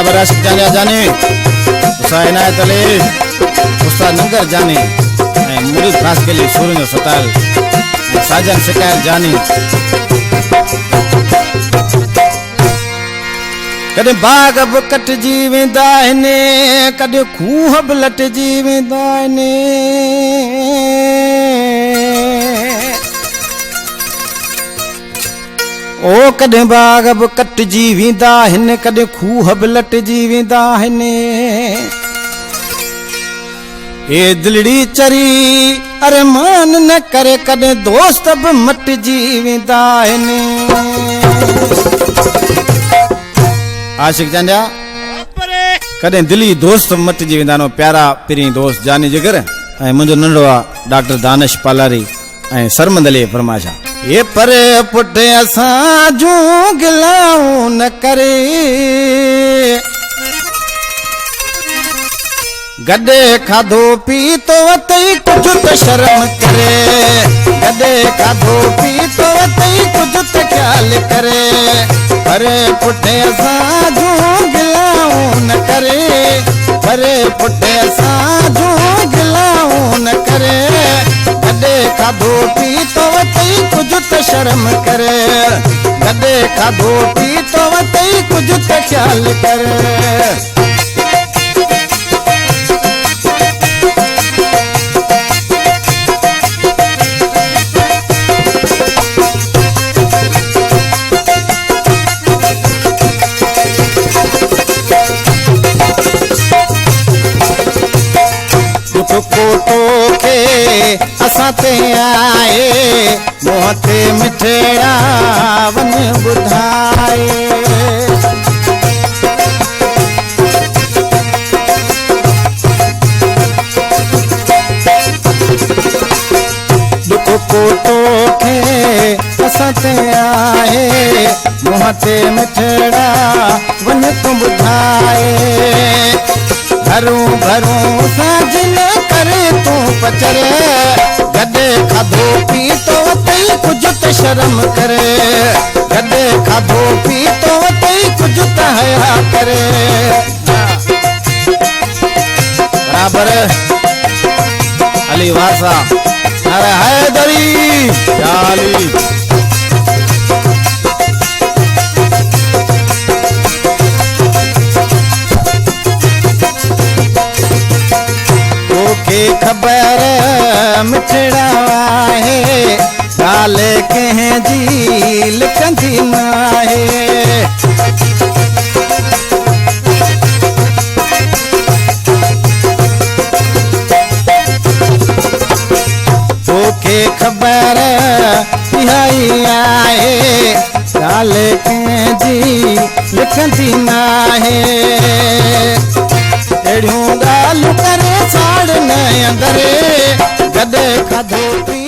बराबर आशिक जाने जाने उस्ताद इनायत अली उस्ताद नंगर जाने मुरीद खास के लिए सूरज सताल साजन शिकायत जानी कदे बाग अब कटजी वेंदा आहिनि कदे खूह बि लटजी वेंदा आहिनि ओ कदे बाग अब कटजी वेंदा आहिनि कदे खूह बि लटजी वेंदा आहिनि ए दिलड़ी चरी अरमान न करे कदे दोस्त बि मटजी वेंदा आहिनि आशिक जांजा कदे दिली दोस्त मटजी वेंदा नो प्यारा पिरी दोस्त जानी जिगर ऐं मुंहिंजो नंढो आहे डॉक्टर दानिश पालारी ऐं सरमंद अली फरमाशा ये पर पुट असां जूं गिलाऊं न करे गॾे खाधो पीतो वतई कुझु त शर्म करे गॾे खाधो पीतो वतई कुझु त ख्याल करे पर पुट असां जूं गिलाऊं न करे पर पुट असां जूं गिलाऊं न करे गॾे खाधो पीतो वतई कुझु त शर्म करे गॾे खाधो पीतो वतई कुझु त ख्याल करे कोटो के असां ते आए मुंह ते मिठड़ा वन ॿुधाए दुख कोटो के असां ते आए मुंह ते मिठड़ा वन तूं ॿुधाए भरूं भरूं साजन करे तूं पचरे गॾे खाधो पीतो वतई कुझु त शर्म करे गॾे खाधो पीतो वतई कुझु त हया करे बराबर अली वासा अरे हैदरी चाली खबर मिठड़ा आहे ॻाल्हि कंहिं जी लिखंदी न आहे तोखे ख़बर इहा ई आहे ॻाल्हि कंहिं जी लिखंदी न आहे अहिड़ियूं ॻाल्हियूं करे साड़ न अंदरे गॾे खाधो पी